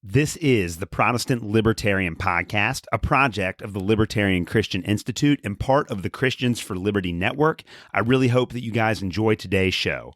This is the Protestant Libertarian Podcast, a project of the Libertarian Christian Institute and part of the Christians for Liberty Network. I really hope that you guys enjoy today's show.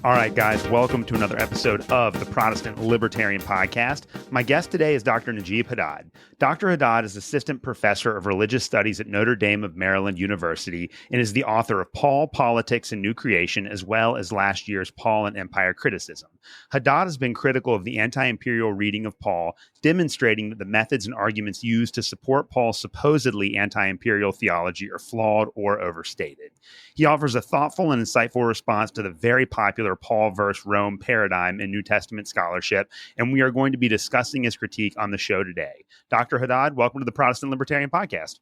All right, guys, welcome to another episode of the Protestant Libertarian Podcast. My guest today is Dr. Najeeb Haddad. Dr. Haddad is Assistant Professor of Religious Studies at Notre Dame of Maryland University and is the author of Paul, Politics, and New Creation, as well as last year's Paul and Empire Criticism. Haddad has been critical of the anti-imperial reading of Paul, demonstrating that the methods and arguments used to support Paul's supposedly anti-imperial theology are flawed or overstated. He offers a thoughtful and insightful response to the very popular Paul versus Rome paradigm in New Testament scholarship, and we are going to be discussing his critique on the show today. Dr. Haddad, welcome to the Protestant Libertarian Podcast.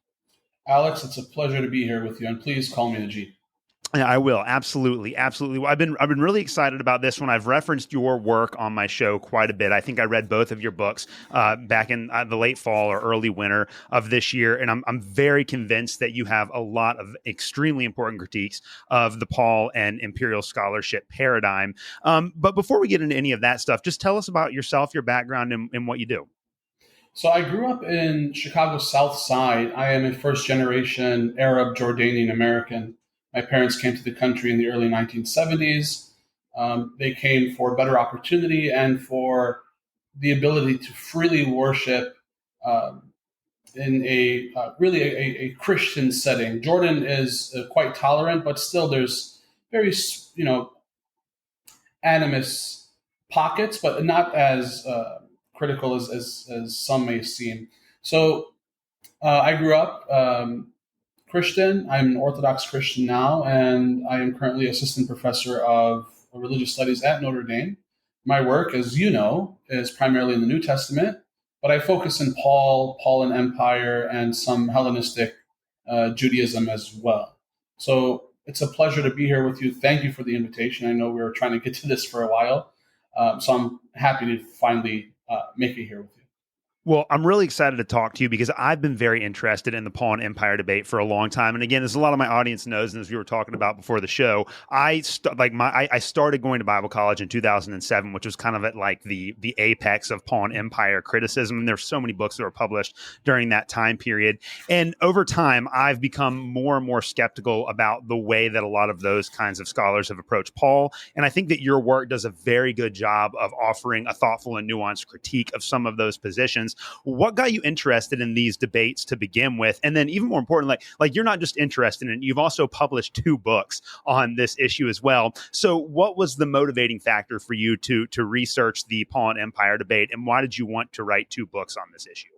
Alex, it's a pleasure to be here with you, and please call me Najeeb. Yeah, I will. Absolutely. Well, I've been really excited about this one. I've referenced your work on my show quite a bit. I think I read both of your books back in the late fall or early winter of this year. And I'm very convinced that you have a lot of extremely important critiques of the Paul and imperial scholarship paradigm. But before we get into any of that stuff, just tell us about yourself, your background, and what you do. So I grew up in Chicago's South Side. I am a first-generation Arab Jordanian American. My parents came to the country in the early 1970s. They came for better opportunity and for the ability to freely worship in a Christian setting. Jordan is quite tolerant, but still there's very animus pockets, but not as critical as some may seem. So I grew up Christian. I'm an Orthodox Christian now, and I am currently assistant professor of religious studies at Notre Dame. My work, as you know, is primarily in the New Testament, but I focus in Paul and Empire, and some Hellenistic Judaism as well. So it's a pleasure to be here with you. Thank you for the invitation. I know we were trying to get to this for a while, so I'm happy to finally make it here with you. Well, I'm really excited to talk to you because I've been very interested in the Paul and Empire debate for a long time. And again, as a lot of my audience knows, and as we were talking about before the show, I started going to Bible college in 2007, which was kind of at like the apex of Paul and Empire criticism. And there's so many books that were published during that time period. And over time, I've become more and more skeptical about the way that a lot of those kinds of scholars have approached Paul. And I think that your work does a very good job of offering a thoughtful and nuanced critique of some of those positions. What got you interested in these debates to begin with? And then even more important, like you're not just interested in it, you've also published 2 books on this issue as well. So what was the motivating factor for you to research the Paul and Empire debate? And why did you want to write 2 books on this issue?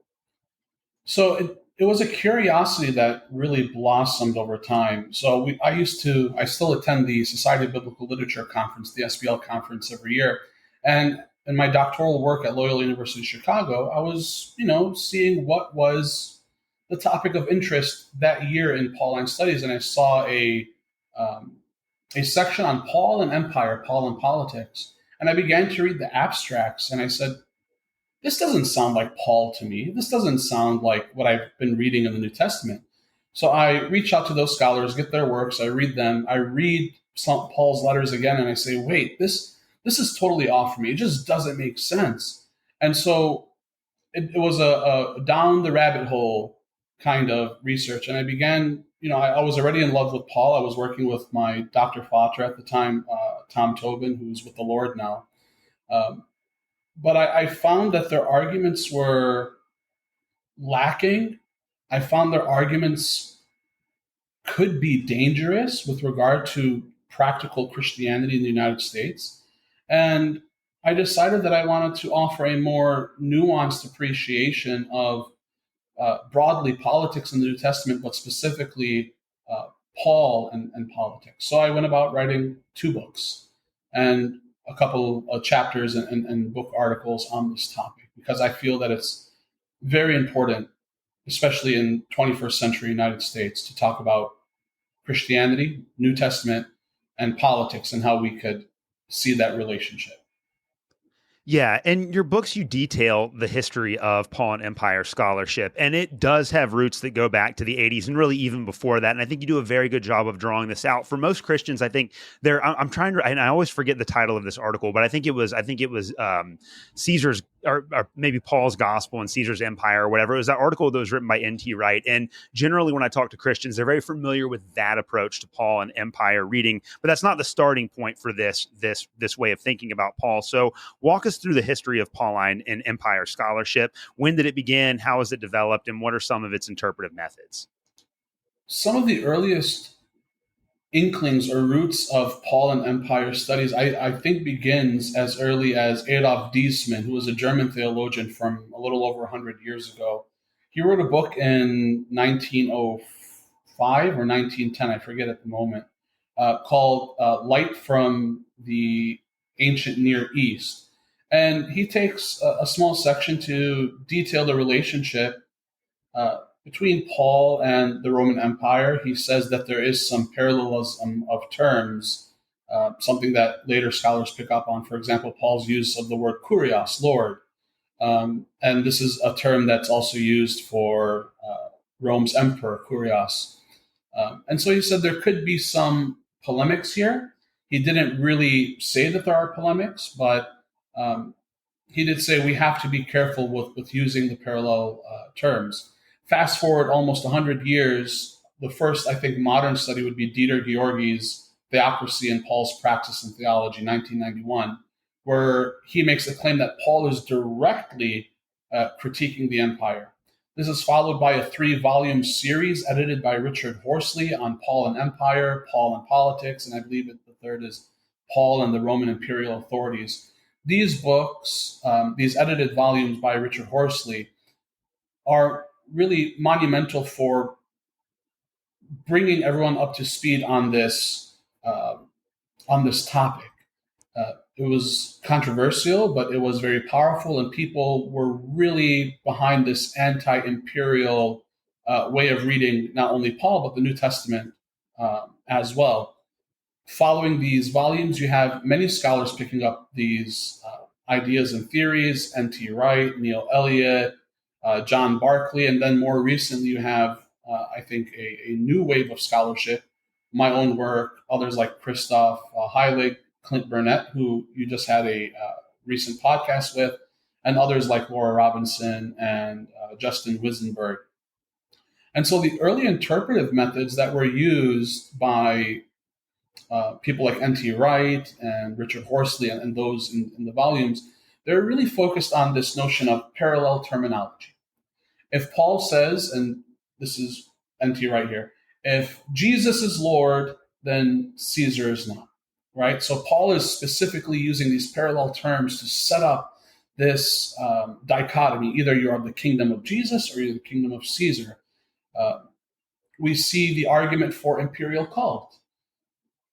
So it was a curiosity that really blossomed over time. So I still attend the Society of Biblical Literature conference, the SBL conference every year. And in my doctoral work at Loyola University Chicago, I was, seeing what was the topic of interest that year in Pauline studies, and I saw a section on Paul and Empire, Paul and Politics, and I began to read the abstracts, and I said, "This doesn't sound like Paul to me. This doesn't sound like what I've been reading in the New Testament." So I reach out to those scholars, get their works, I read them, I read some Paul's letters again, and I say, "Wait, this is totally off for me. It just doesn't make sense." And so it was a down the rabbit hole kind of research. And I began, I was already in love with Paul. I was working with my Dr. Father at the time, Tom Tobin, who's with the Lord now. But I found that their arguments were lacking. I found their arguments could be dangerous with regard to practical Christianity in the United States. And I decided that I wanted to offer a more nuanced appreciation of broadly politics in the New Testament, but specifically Paul and politics. So I went about writing 2 books and a couple of chapters and book articles on this topic, because I feel that it's very important, especially in 21st century United States, to talk about Christianity, New Testament, and politics, and how we could see that relationship. Yeah, in your books, you detail the history of Paul and Empire scholarship, and it does have roots that go back to the 80s and really even before that. And I think you do a very good job of drawing this out. For most Christians, I think I'm trying to, and I always forget the title of this article, but I think it was Caesar's or maybe Paul's Gospel and Caesar's Empire or whatever. It was that article that was written by N.T. Wright. And generally, when I talk to Christians, they're very familiar with that approach to Paul and Empire reading, but that's not the starting point for this way of thinking about Paul. So walk us through the history of Pauline and Empire scholarship. When did it begin? How was it developed? And what are some of its interpretive methods? Some of the earliest inklings or roots of Paul and Empire studies, I think, begins as early as Adolf Diesmann, who was a German theologian from a little over 100 years ago. He wrote a book in 1905 or 1910, I forget at the moment, called Light from the Ancient Near East. And he takes a small section to detail the relationship between Paul and the Roman Empire. He says that there is some parallelism of terms, something that later scholars pick up on. For example, Paul's use of the word kurios, Lord. And this is a term that's also used for Rome's emperor, kurios. And so he said there could be some polemics here. He didn't really say that there are polemics, but he did say we have to be careful with using the parallel terms. Fast forward almost 100 years, the first, I think, modern study would be Dieter Georgi's Theocracy and Paul's Practice in Theology, 1991, where he makes the claim that Paul is directly critiquing the empire. This is followed by a 3-volume series edited by Richard Horsley on Paul and Empire, Paul and Politics, and I believe that the third is Paul and the Roman Imperial Authorities. These books, these edited volumes by Richard Horsley, are really monumental for bringing everyone up to speed on this topic. It was controversial, but it was very powerful, and people were really behind this anti-imperial way of reading not only Paul but the New Testament as well. Following these volumes, you have many scholars picking up these ideas and theories: N.T. Wright, Neil Elliott, John Barclay, and then more recently you have, I think, a new wave of scholarship, my own work, others like Christoph Heilig, Clint Burnett, who you just had a recent podcast with, and others like Laura Robinson and Justin Wisenberg. And so the early interpretive methods that were used by people like N.T. Wright and Richard Horsley and those in the volumes, they're really focused on this notion of parallel terminology. If Paul says, and this is N.T. Wright here, if Jesus is Lord, then Caesar is not, right? So Paul is specifically using these parallel terms to set up this dichotomy. Either you are the kingdom of Jesus or you're the kingdom of Caesar. We see the argument for imperial cult,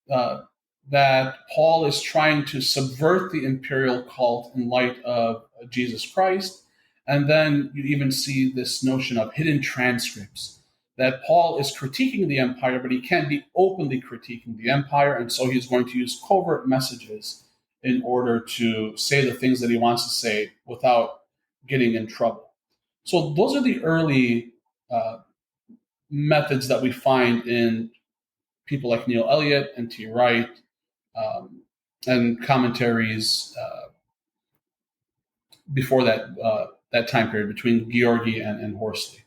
that Paul is trying to subvert the imperial cult in light of Jesus Christ. And then you even see this notion of hidden transcripts, that Paul is critiquing the empire, but he can't be openly critiquing the empire. And so he's going to use covert messages in order to say the things that he wants to say without getting in trouble. So those are the early methods that we find in people like Neil Elliott and T. Wright, and commentaries before that time period between Georgi and Horsley.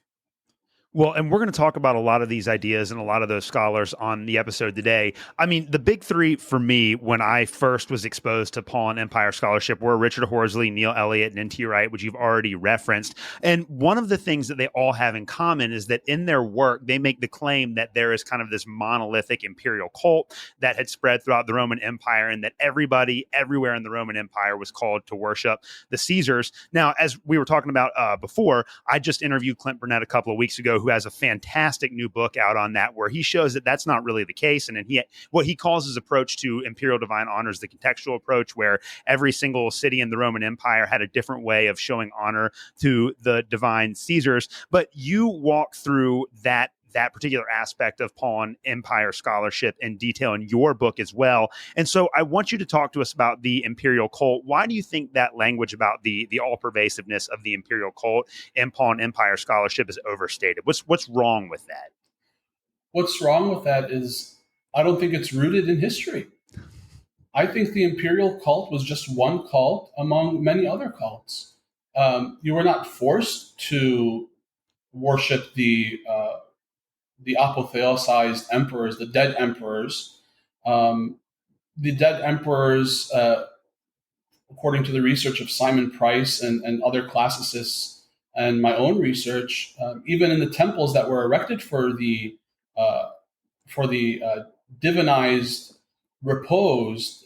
Well, and we're going to talk about a lot of these ideas and a lot of those scholars on the episode today. I mean, the big three for me when I first was exposed to Paul and Empire scholarship were Richard Horsley, Neil Elliott, and N.T. Wright, which you've already referenced. And one of the things that they all have in common is that in their work, they make the claim that there is kind of this monolithic imperial cult that had spread throughout the Roman Empire and that everybody everywhere in the Roman Empire was called to worship the Caesars. Now, as we were talking about before, I just interviewed Clint Burnett a couple of weeks ago, who has a fantastic new book out on that, where he shows that that's not really the case. And what he calls his approach to imperial divine honor is the contextual approach, where every single city in the Roman Empire had a different way of showing honor to the divine Caesars. But you walk through that that particular aspect of Pawn Empire scholarship in detail in your book as well. And so I want you to talk to us about the imperial cult. Why do you think that language about the all-pervasiveness of the imperial cult in Pawn Empire scholarship is overstated? What's wrong with that? What's wrong with that is I don't think it's rooted in history. I think the imperial cult was just one cult among many other cults. You were not forced to worship the apotheosized emperors, the dead emperors. The dead emperors, according to the research of Simon Price and other classicists and my own research, even in the temples that were erected for the divinized, reposed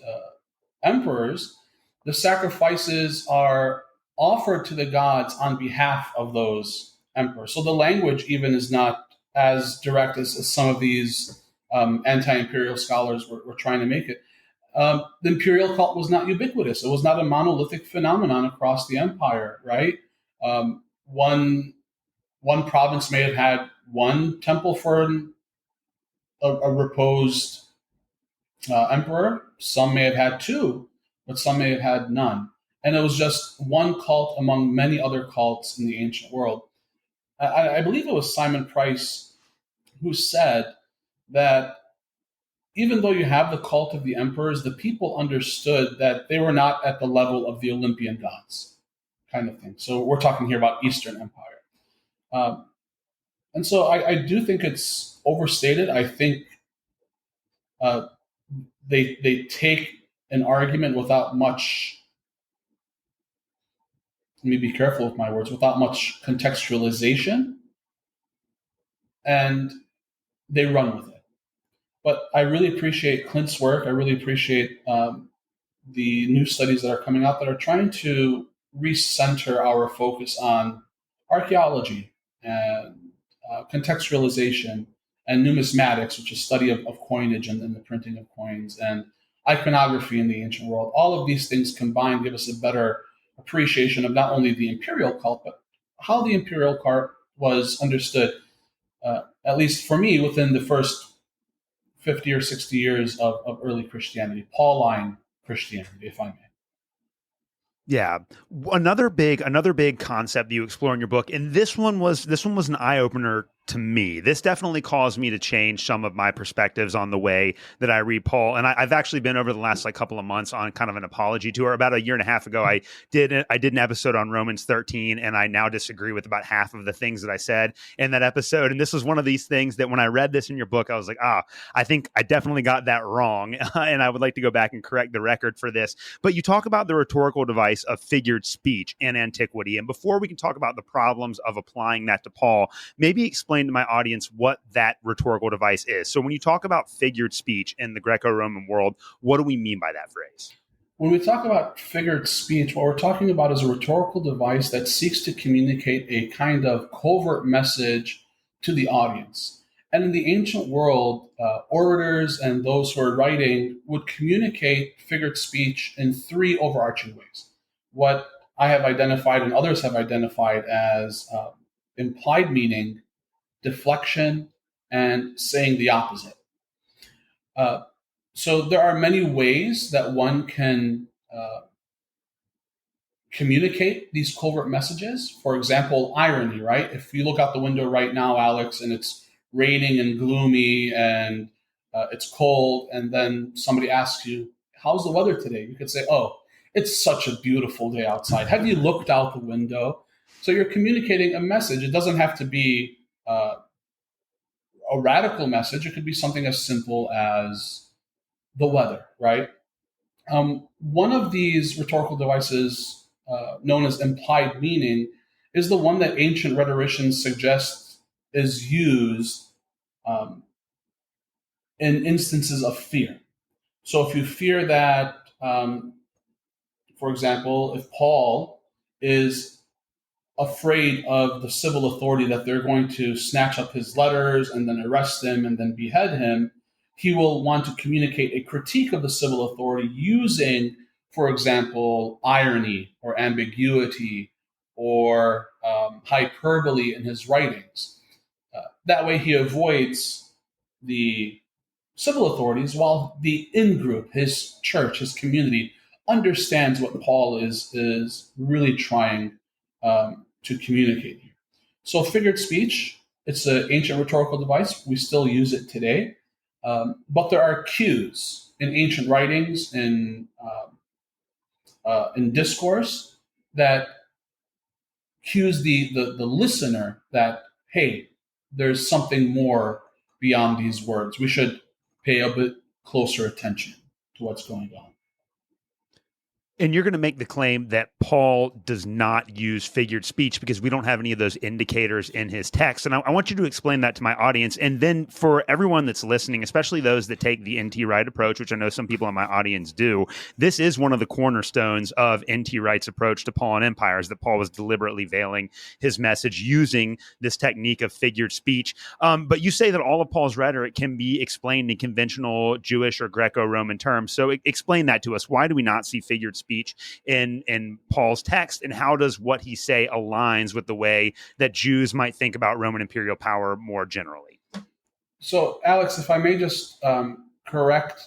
emperors, the sacrifices are offered to the gods on behalf of those emperors. So the language even is not as direct as some of these anti-imperial scholars were trying to make it. The imperial cult was not ubiquitous. It was not a monolithic phenomenon across the empire, right? One province may have had one temple for a reposed emperor. Some may have had two, but some may have had none. And it was just one cult among many other cults in the ancient world. I believe it was Simon Price who said that even though you have the cult of the emperors, the people understood that they were not at the level of the Olympian gods, kind of thing. So we're talking here about Eastern Empire. And so I do think it's overstated. I think they take an argument without much, let me be careful with my words, without much contextualization, and they run with it. But I really appreciate Clint's work. I really appreciate the new studies that are coming out that are trying to recenter our focus on archaeology and contextualization and numismatics, which is study of coinage and the printing of coins, and iconography in the ancient world. All of these things combined give us a better appreciation of not only the imperial cult, but how the imperial cult was understood, at least for me, within the first 50 or 60 years of early Christianity, Pauline Christianity, if I may. Yeah, another big concept that you explore in your book, and this one was an eye opener to me. This definitely caused me to change some of my perspectives on the way that I read Paul. And I've actually been over the last couple of months on kind of an apology tour. About a year and a half ago, I did an episode on Romans 13, and I now disagree with about half of the things that I said in that episode. And this was one of these things that when I read this in your book, I was like, I think I definitely got that wrong, and I would like to go back and correct the record for this. But you talk about the rhetorical device of figured speech in antiquity, and before we can talk about the problems of applying that to Paul, maybe explain to my audience what that rhetorical device is. So when you talk about figured speech in the Greco-Roman world, what do we mean by that phrase? When we talk about figured speech, what we're talking about is a rhetorical device that seeks to communicate a kind of covert message to the audience. And in the ancient world, orators and those who are writing would communicate figured speech in three overarching ways. What I have identified and others have identified as implied meaning, deflection, and saying the opposite. So there are many ways that one can communicate these covert messages. For example, irony, right? If you look out the window right now, Alex, and it's raining and gloomy and it's cold, and then somebody asks you, how's the weather today? You could say, oh, it's such a beautiful day outside. Have you looked out the window? So you're communicating a message. It doesn't have to be a radical message. It could be something as simple as the weather, right? One of these rhetorical devices, known as implied meaning, is the one that ancient rhetoricians suggest is used in instances of fear. So if you fear that, for example, if Paul is afraid of the civil authority that they're going to snatch up his letters and then arrest him and then behead him, he will want to communicate a critique of the civil authority using, for example, irony or ambiguity or hyperbole in his writings. That way he avoids the civil authorities, while the in-group, his church, his community, understands what Paul is really trying to communicate here. So figured speech, it's an ancient rhetorical device. We still use it today. But there are cues in ancient writings, in discourse, that cues the listener that, hey, there's something more beyond these words. We should pay a bit closer attention to what's going on. And you're going to make the claim that Paul does not use figured speech because we don't have any of those indicators in his text. And I want you to explain that to my audience. And then for everyone that's listening, especially those that take the N.T. Wright approach, which I know some people in my audience do, this is one of the cornerstones of N.T. Wright's approach to Paul and Empire, is that Paul was deliberately veiling his message using this technique of figured speech. But you say that all of Paul's rhetoric can be explained in conventional Jewish or Greco-Roman terms. So explain that to us. Why do we not see figured speech in Paul's text, and how does what he say aligns with the way that Jews might think about Roman imperial power more generally? So, Alex, if I may just correct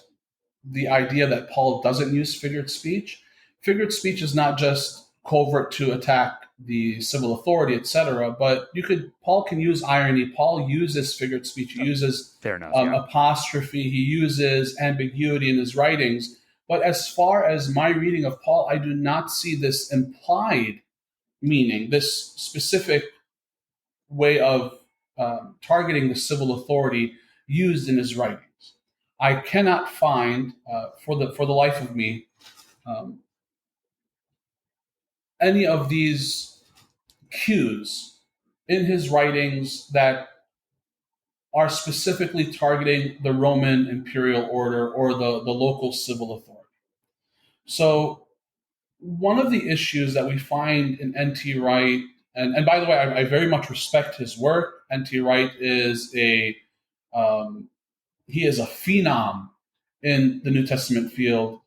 the idea that Paul doesn't use figured speech. Figured speech is not just covert to attack the civil authority, etc. But Paul can use irony. Paul uses figured speech. He uses apostrophe. He uses ambiguity in his writings. But as far as my reading of Paul, I do not see this implied meaning, this specific way of targeting the civil authority used in his writings. I cannot find, for the life of me, any of these cues in his writings that are specifically targeting the Roman imperial order or the local civil authority. So one of the issues that we find in N.T. Wright, and by the way, I very much respect his work. N.T. Wright is he is a phenom in the New Testament field.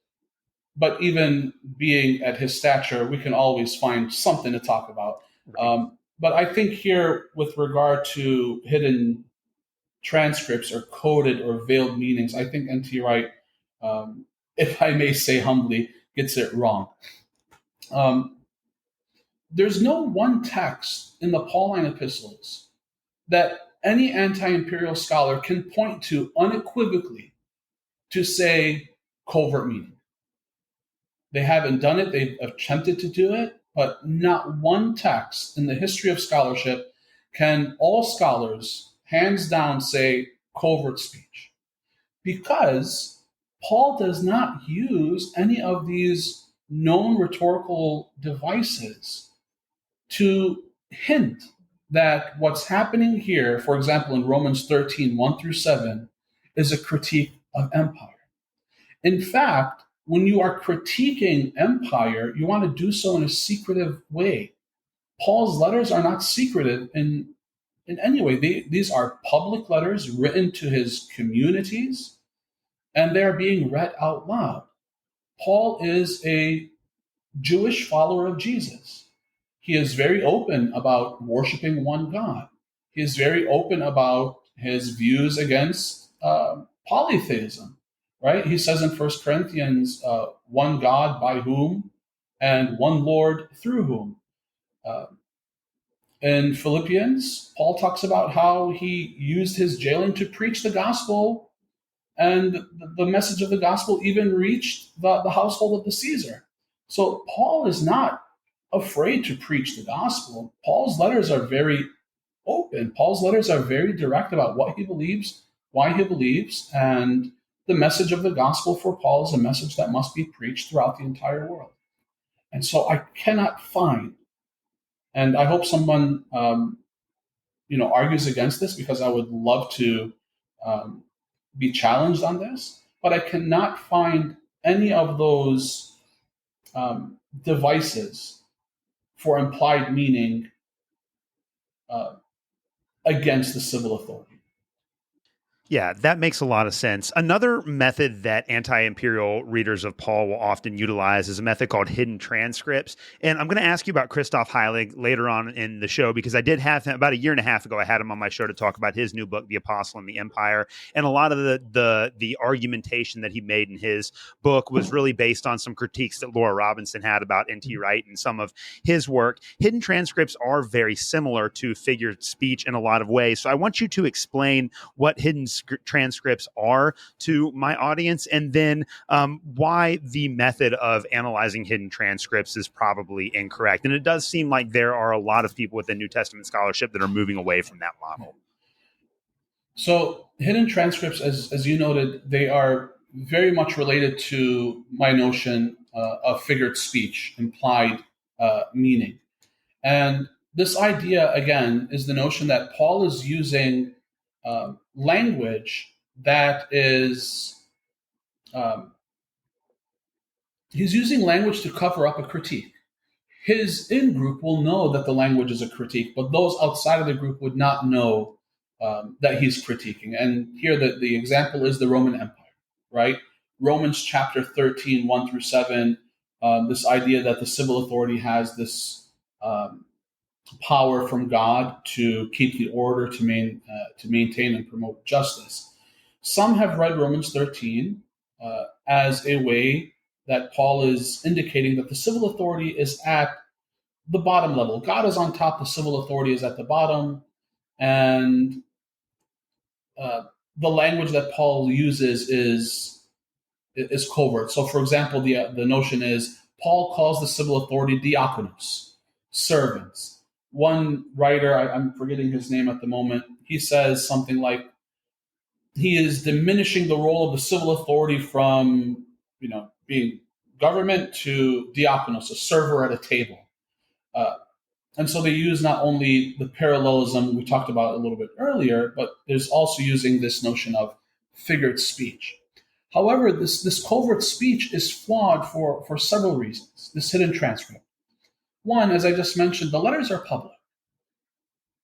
But even being at his stature, we can always find something to talk about. But I think here, with regard to hidden transcripts or coded or veiled meanings, I think N.T. Wright, if I may say humbly, gets it wrong. There's no one text in the Pauline epistles that any anti-imperial scholar can point to unequivocally to say covert meaning. They haven't done it. They've attempted to do it, but not one text in the history of scholarship can all scholars hands down say covert speech, because Paul does not use any of these known rhetorical devices to hint that what's happening here, for example, in Romans 13, 1-7, is a critique of empire. In fact, when you are critiquing empire, you want to do so in a secretive way. Paul's letters are not secretive in any way. These are public letters written to his communities, and they're being read out loud. Paul is a Jewish follower of Jesus. He is very open about worshiping one God. He is very open about his views against polytheism. Right? He says in 1 Corinthians, one God by whom and one Lord through whom. In Philippians, Paul talks about how he used his jailing to preach the gospel, and the message of the gospel even reached the household of the Caesar. So Paul is not afraid to preach the gospel. Paul's letters are very open. Paul's letters are very direct about what he believes, why he believes, and the message of the gospel for Paul is a message that must be preached throughout the entire world. And so I cannot find, and I hope someone argues against this, because I would love to be challenged on this, but I cannot find any of those devices for implied meaning against the civil authority. Yeah, that makes a lot of sense. Another method that anti-imperial readers of Paul will often utilize is a method called hidden transcripts. And I'm going to ask you about Christoph Heilig later on in the show, because I did have him about a year and a half ago. I had him on my show to talk about his new book, The Apostle and the Empire. And a lot of the argumentation that he made in his book was really based on some critiques that Laura Robinson had about N.T. Wright and some of his work. Hidden transcripts are very similar to figured speech in a lot of ways. So I want you to explain what hidden transcripts are to my audience, and then why the method of analyzing hidden transcripts is probably incorrect. And it does seem like there are a lot of people within New Testament scholarship that are moving away from that model. So hidden transcripts, as you noted, they are very much related to my notion of figured speech, implied meaning. And this idea, again, is the notion that Paul is using language that is, he's using language to cover up a critique. His in-group will know that the language is a critique, but those outside of the group would not know that he's critiquing. And here the example is the Roman Empire, right? Romans chapter 13, 1 through 7, this idea that the civil authority has this power from God to keep the order, to maintain and promote justice. Some have read Romans 13 as a way that Paul is indicating that the civil authority is at the bottom level. God is on top, the civil authority is at the bottom, and the language that Paul uses is covert. So, for example, the notion is Paul calls the civil authority diakonos, servants. One writer, I'm forgetting his name at the moment, he says something like he is diminishing the role of the civil authority from, being government to diakonos, a server at a table. And so they use not only the parallelism we talked about a little bit earlier, but there's also using this notion of figured speech. However, this covert speech is flawed for several reasons, this hidden transcript. One, as I just mentioned, the letters are public.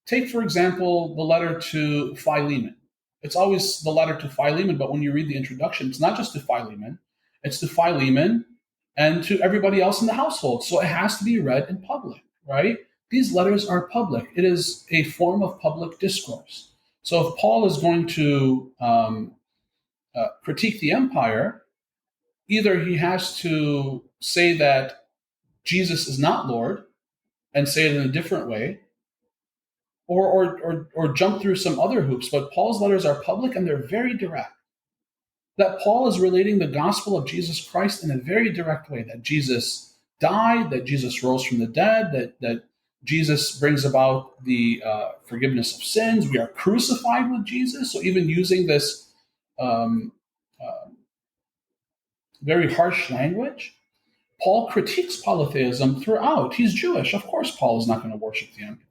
Take, for example, the letter to Philemon. It's always the letter to Philemon, but when you read the introduction, it's not just to Philemon, it's to Philemon and to everybody else in the household. So it has to be read in public, right? These letters are public. It is a form of public discourse. So if Paul is going to critique the empire, either he has to say that Jesus is not Lord and say it in a different way, or jump through some other hoops. But Paul's letters are public and they're very direct. That Paul is relating the gospel of Jesus Christ in a very direct way, that Jesus died, that Jesus rose from the dead, that Jesus brings about the forgiveness of sins. We are crucified with Jesus. So even using this very harsh language, Paul critiques polytheism throughout. He's Jewish. Of course, Paul is not going to worship the emperor.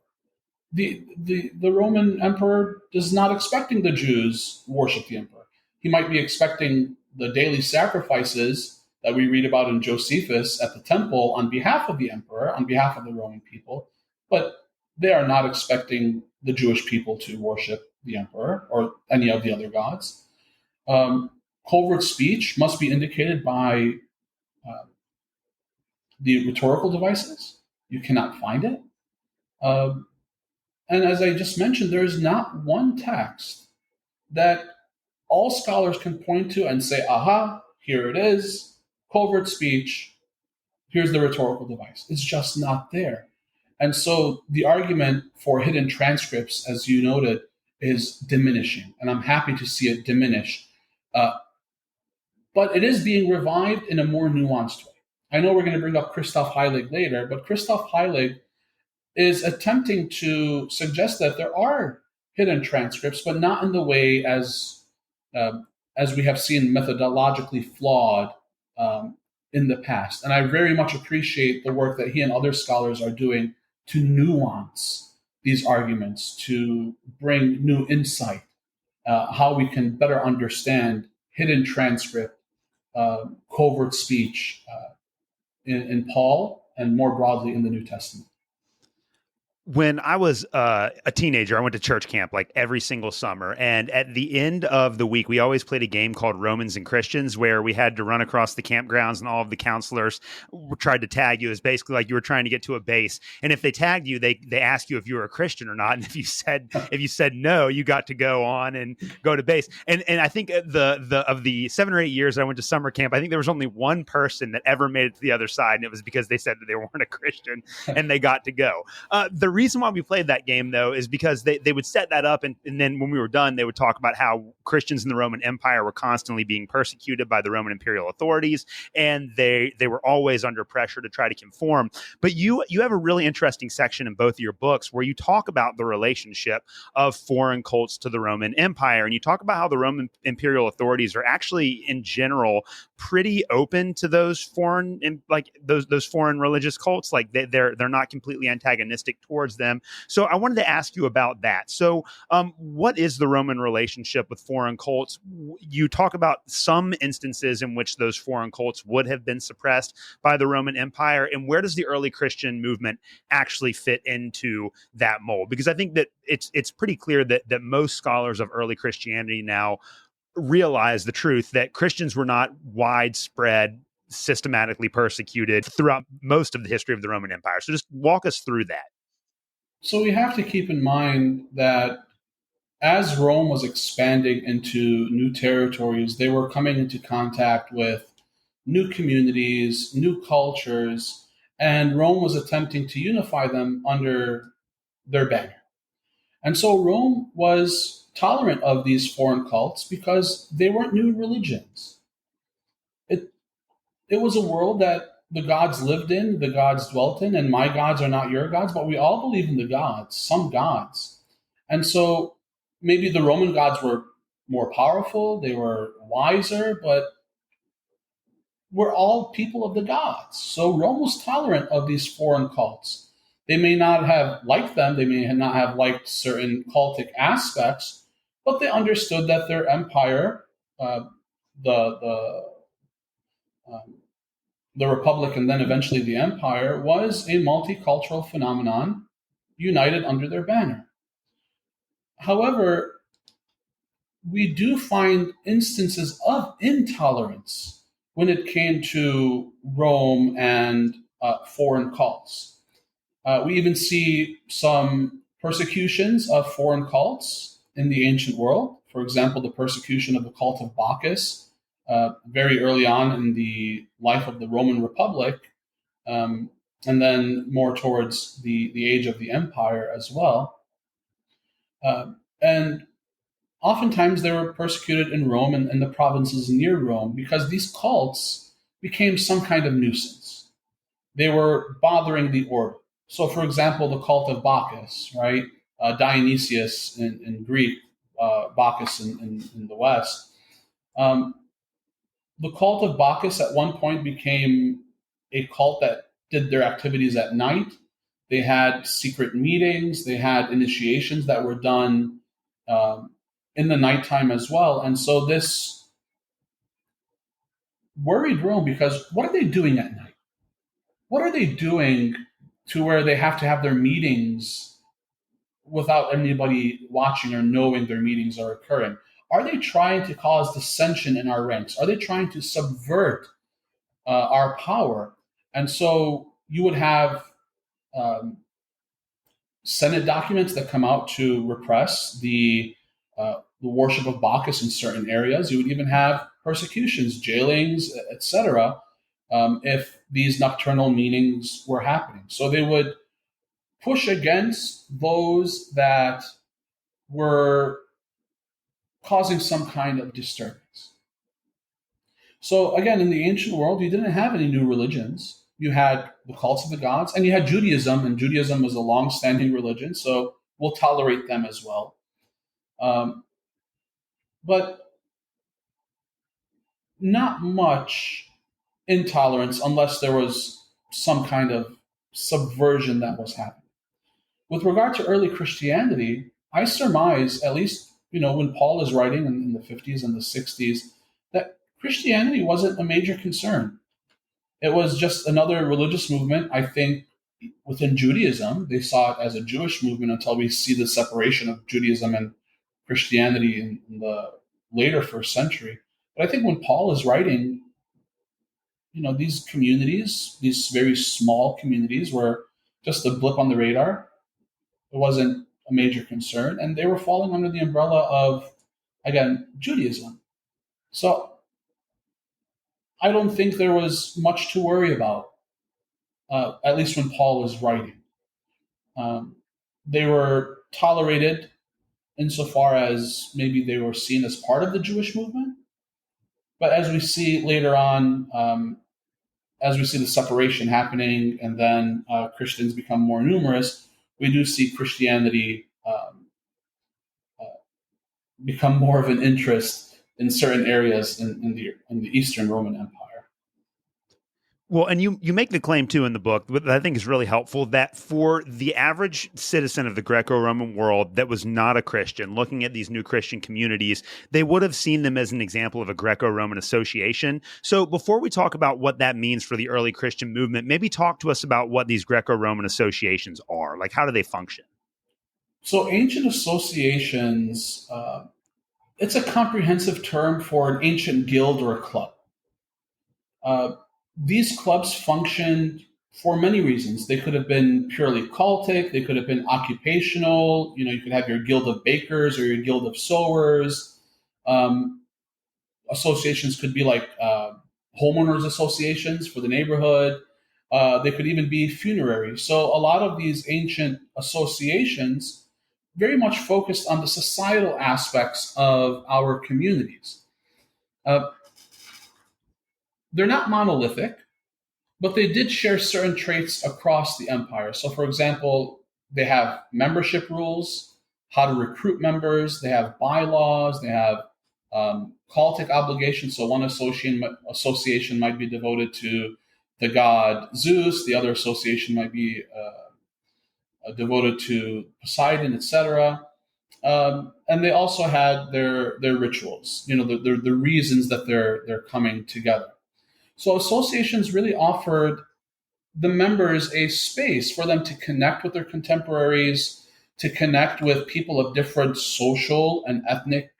The Roman emperor is not expecting the Jews worship the emperor. He might be expecting the daily sacrifices that we read about in Josephus at the temple on behalf of the emperor, on behalf of the Roman people, but they are not expecting the Jewish people to worship the emperor or any of the other gods. Covert speech must be indicated by the rhetorical devices. You cannot find it. And as I just mentioned, there is not one text that all scholars can point to and say, aha, here it is, covert speech, here's the rhetorical device. It's just not there. And so the argument for hidden transcripts, as you noted, is diminishing. And I'm happy to see it diminish. But it is being revived in a more nuanced way. I know we're going to bring up Christoph Heilig later, but Christoph Heilig is attempting to suggest that there are hidden transcripts, but not in the way as we have seen methodologically flawed in the past. And I very much appreciate the work that he and other scholars are doing to nuance these arguments, to bring new insight, how we can better understand hidden transcript, covert speech in Paul and more broadly in the New Testament. When I was a teenager, I went to church camp like every single summer. And at the end of the week, we always played a game called Romans and Christians, where we had to run across the campgrounds and all of the counselors tried to tag you. As basically like you were trying to get to a base. And if they tagged you, they asked you if you were a Christian or not. And if you said no, you got to go on and go to base. And I think the of the 7 or 8 years I went to summer camp, I think there was only one person that ever made it to the other side. And it was because they said that they weren't a Christian and they got to go. The reason why we played that game, though, is because they would set that up. And then when we were done, they would talk about how Christians in the Roman Empire were constantly being persecuted by the Roman imperial authorities. And they were always under pressure to try to conform. But you have a really interesting section in both of your books where you talk about the relationship of foreign cults to the Roman Empire. And you talk about how the Roman imperial authorities are actually, in general, pretty open to those foreign, like those foreign religious cults. Like they're not completely antagonistic towards them. So I wanted to ask you about that. So what is the Roman relationship with foreign cults? You talk about some instances in which those foreign cults would have been suppressed by the Roman Empire. And where does the early Christian movement actually fit into that mold? Because I think that it's pretty clear that most scholars of early Christianity now realize the truth that Christians were not widespread, systematically persecuted throughout most of the history of the Roman Empire. So just walk us through that. So we have to keep in mind that as Rome was expanding into new territories, they were coming into contact with new communities, new cultures, and Rome was attempting to unify them under their banner. And so Rome was tolerant of these foreign cults because they weren't new religions. It, it was a world that the gods lived in, the gods dwelt in, and my gods are not your gods, but we all believe in the gods, some gods. And so maybe the Roman gods were more powerful, they were wiser, but we're all people of the gods. So Rome was tolerant of these foreign cults. They may not have liked them, they may not have liked certain cultic aspects, but they understood that their empire, the the um, the republic, and then eventually the empire, was a multicultural phenomenon united under their banner. However, we do find instances of intolerance when it came to Rome and foreign cults. We even see some persecutions of foreign cults in the ancient world. For example, the persecution of the cult of Bacchus very early on in the life of the Roman Republic, um, and then more towards the age of the empire as well. And oftentimes they were persecuted in Rome and the provinces near Rome because these cults became some kind of nuisance. They were bothering the order. So, for example, the cult of Bacchus, right? Dionysius in Greek, Bacchus in the West. Um, the cult of Bacchus at one point became a cult that did their activities at night. They had secret meetings, they had initiations that were done um, in the nighttime as well. And so this worried Rome because what are they doing at night? What are they doing to where they have to have their meetings without anybody watching or knowing their meetings are occurring? Are they trying to cause dissension in our ranks? Are they trying to subvert our power? And so you would have um, Senate documents that come out to repress the worship of Bacchus in certain areas. You would even have persecutions, jailings, etc., if these nocturnal meetings were happening. So they would push against those that were causing some kind of disturbance. So again, in the ancient world, you didn't have any new religions. You had the cults of the gods, and you had Judaism, and Judaism was a long-standing religion, so we'll tolerate them as well. Um, but not much intolerance unless there was some kind of subversion that was happening. With regard to early Christianity, I surmise, at least when Paul is writing in the 50s and the 60s, that Christianity wasn't a major concern. It was just another religious movement. I think within Judaism, they saw it as a Jewish movement until we see the separation of Judaism and Christianity in the later first century. But I think when Paul is writing, these communities, these very small communities, were just a blip on the radar. It wasn't a major concern, and they were falling under the umbrella of, again, Judaism. So I don't think there was much to worry about, at least when Paul was writing. Um, they were tolerated insofar as maybe they were seen as part of the Jewish movement. But as we see later on, as we see the separation happening and then Christians become more numerous, we do see Christianity become more of an interest in certain areas in the Eastern Roman Empire. Well, and you make the claim too in the book that I think is really helpful, that for the average citizen of the Greco-Roman world that was not a Christian, looking at these new Christian communities, they would have seen them as an example of a Greco-Roman association. So before we talk about what that means for the early Christian movement, maybe talk to us about what these Greco-Roman associations are. Like, how do they function? So ancient associations, it's a comprehensive term for an ancient guild or a club. Uh, these clubs functioned for many reasons. They could have been purely cultic. They could have been occupational. You could have your guild of bakers or your guild of sewers. Um, Associations could be like homeowners associations for the neighborhood. They could even be funerary. So a lot of these ancient associations very much focused on the societal aspects of our communities. Uh, they're not monolithic, but they did share certain traits across the empire. So, for example, they have membership rules, how to recruit members, they have bylaws, they have cultic obligations. So, one association might be devoted to the god Zeus, the other association might be devoted to Poseidon, etc. And they also had their rituals, the reasons that they're coming together. So associations really offered the members a space for them to connect with their contemporaries, to connect with people of different social and ethnic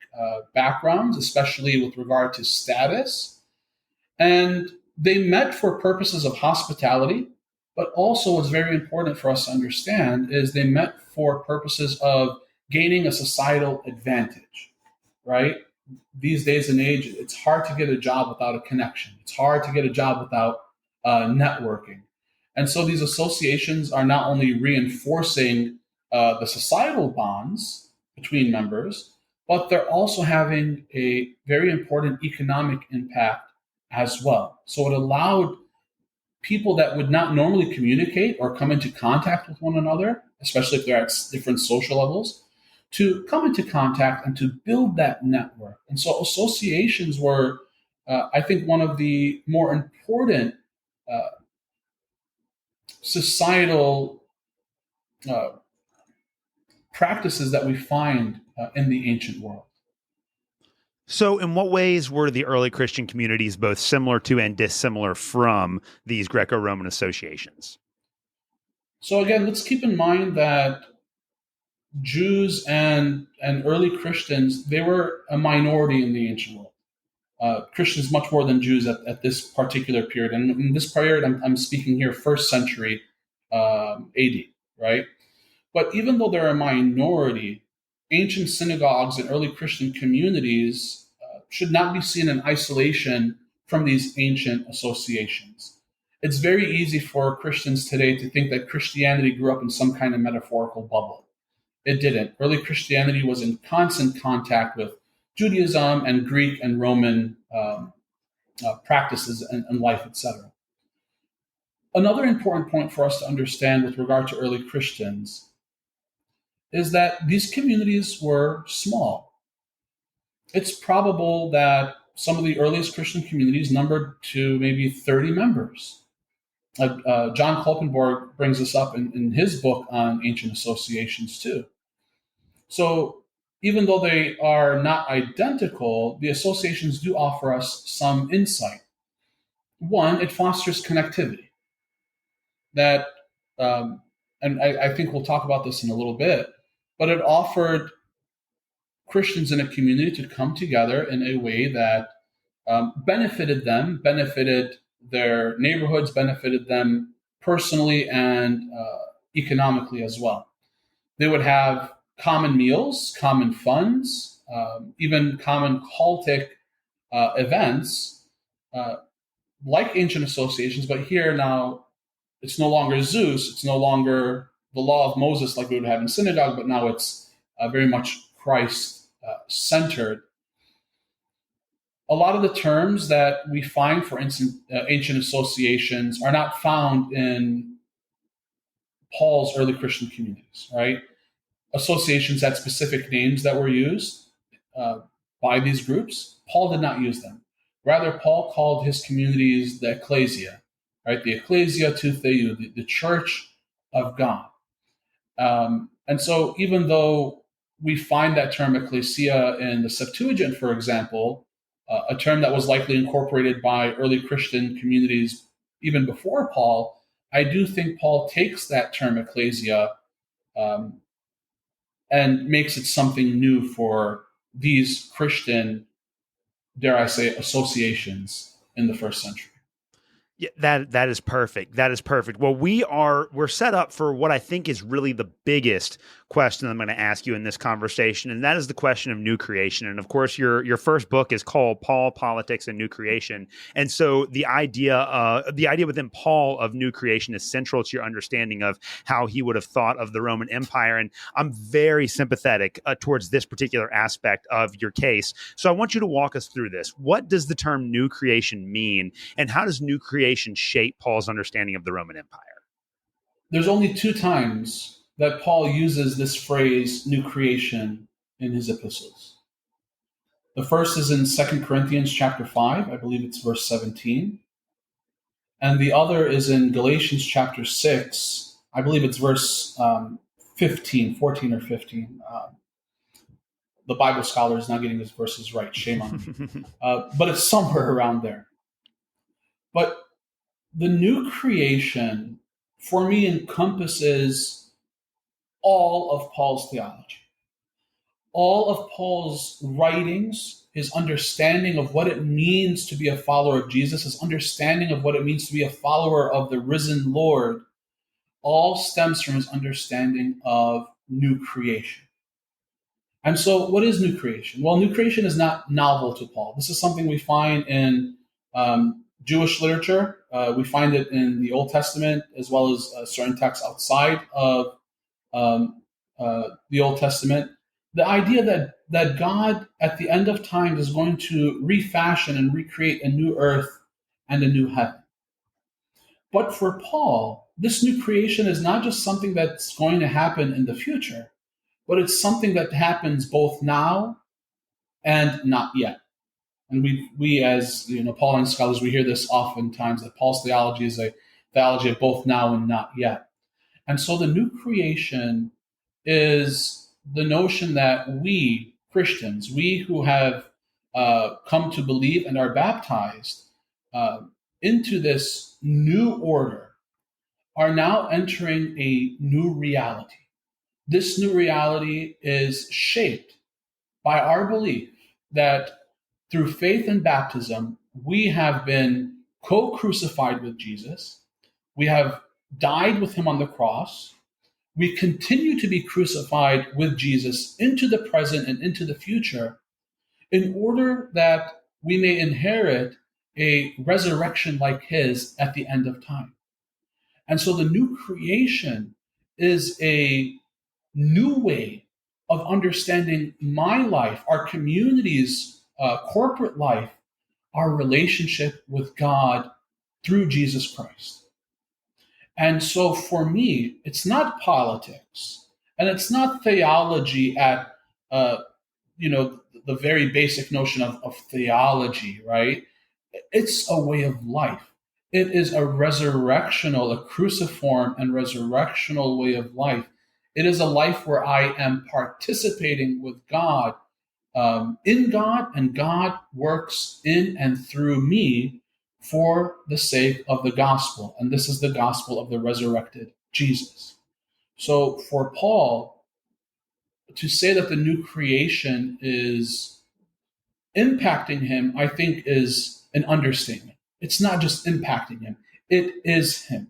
backgrounds, especially with regard to status. And they met for purposes of hospitality, but also what's very important for us to understand is they met for purposes of gaining a societal advantage, right? These days and age, it's hard to get a job without a connection. It's hard to get a job without networking. And so these associations are not only reinforcing the societal bonds between members, but they're also having a very important economic impact as well. So it allowed people that would not normally communicate or come into contact with one another, especially if they're at different social levels, to come into contact and to build that network. And so associations were, I think, one of the more important societal practices that we find in the ancient world. So in what ways were the early Christian communities both similar to and dissimilar from these Greco-Roman associations? So again, let's keep in mind that Jews and early Christians, they were a minority in the ancient world. Christians much more than Jews at this particular period. And in this period, I'm speaking here first century AD, right? But even though they're a minority, ancient synagogues and early Christian communities should not be seen in isolation from these ancient associations. It's very easy for Christians today to think that Christianity grew up in some kind of metaphorical bubble. It didn't. Early Christianity was in constant contact with Judaism and Greek and Roman practices and life, etc. Another important point for us to understand with regard to early Christians is that these communities were small. It's probable that some of the earliest Christian communities numbered to maybe 30 members. John Kloppenborg brings this up in his book on ancient associations too. So even though they are not identical, the associations do offer us some insight. One, it fosters connectivity. That um, and I think we'll talk about this in a little bit, but it offered Christians in a community to come together in a way that benefited them, benefited their neighborhoods, benefited them personally and economically as well. They would have common meals, common funds, even common cultic events, uh, like ancient associations. But here now, it's no longer Zeus, it's no longer the law of Moses like we would have in synagogue, but now it's very much Christ centered. A lot of the terms that we find, for instance, ancient associations are not found in Paul's early Christian communities, right? Associations had specific names that were used uh, by these groups. Paul did not use them. Rather, Paul called his communities the ecclesia, right? The ecclesia to theou, the church of God. And so, even though we find that term ecclesia in the Septuagint, for example, a term that was likely incorporated by early Christian communities even before Paul, I do think Paul takes that term ecclesia um, and makes it something new for these Christian, dare I say, associations in the first century. Yeah, that is perfect. That is perfect. Well, we're set up for what I think is really the biggest question I'm going to ask you in this conversation, and that is the question of new creation. And of course, your first book is called Paul, Politics, and New Creation. And so the idea within Paul of new creation is central to your understanding of how he would have thought of the Roman Empire. And I'm very sympathetic towards this particular aspect of your case. So I want you to walk us through this. What does the term new creation mean, and how does new creation shape Paul's understanding of the Roman Empire? There's only two times that Paul uses this phrase, new creation, in his epistles. The first is in 2 Corinthians chapter 5, I believe it's verse 17. And the other is in Galatians chapter 6, I believe it's verse 15, 14 or 15. The Bible scholar is not getting his verses right. Shame on me. But it's somewhere around there. But the new creation, for me, encompasses all of Paul's theology, all of Paul's writings, his understanding of what it means to be a follower of Jesus, his understanding of what it means to be a follower of the risen Lord, all stems from his understanding of new creation. And so, what is new creation? Well, new creation is not novel to Paul. This is something we find in Jewish literature. We find it in the Old Testament as well as certain texts outside of the Old Testament. The idea that God, at the end of time, is going to refashion and recreate a new earth and a new heaven. But for Paul, this new creation is not just something that's going to happen in the future, but it's something that happens both now and not yet. And we as Pauline scholars, we hear this oftentimes, that Paul's theology is a theology of both now and not yet. And so the new creation is the notion that we Christians, we who have come to believe and are baptized into this new order, are now entering a new reality. This new reality is shaped by our belief that through faith and baptism, we have been co-crucified with Jesus. We have died with him on the cross. We continue to be crucified with Jesus into the present and into the future in order that we may inherit a resurrection like his at the end of time. And so the new creation is a new way of understanding my life, our community's corporate life, our relationship with God through Jesus Christ. And so for me, it's not politics and it's not theology at, the very basic notion of theology, right? It's a way of life. It is a resurrectional, a cruciform and resurrectional way of life. It is a life where I am participating with God, in God, and God works in and through me for the sake of the gospel. And this is the gospel of the resurrected Jesus. So for Paul, to say that the new creation is impacting him, I think is an understatement. It's not just impacting him, it is him.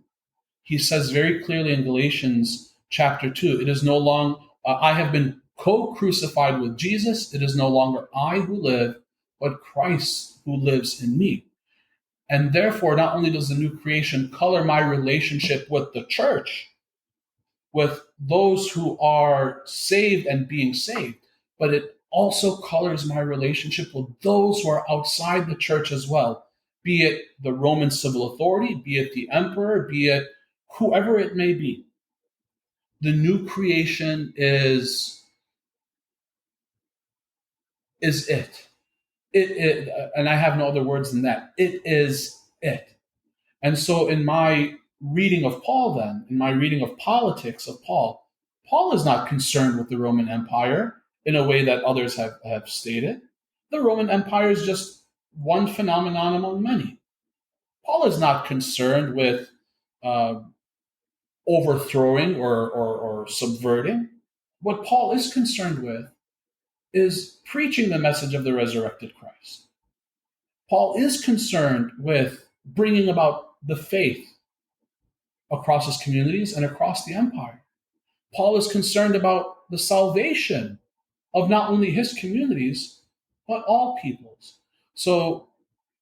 He says very clearly in Galatians chapter 2, it is no longer, I have been co-crucified with Jesus. It is no longer I who live, but Christ who lives in me. And therefore, not only does the new creation color my relationship with the church, with those who are saved and being saved, but it also colors my relationship with those who are outside the church as well, be it the Roman civil authority, be it the emperor, be it whoever it may be. The new creation is it. And I have no other words than that. It is it. And so in my reading of Paul then, in my reading of politics of Paul, Paul is not concerned with the Roman Empire in a way that others have stated. The Roman Empire is just one phenomenon among many. Paul is not concerned with overthrowing or subverting. What Paul is concerned with is preaching the message of the resurrected Christ. Paul is concerned with bringing about the faith across his communities and across the empire. Paul is concerned about the salvation of not only his communities, but all peoples. So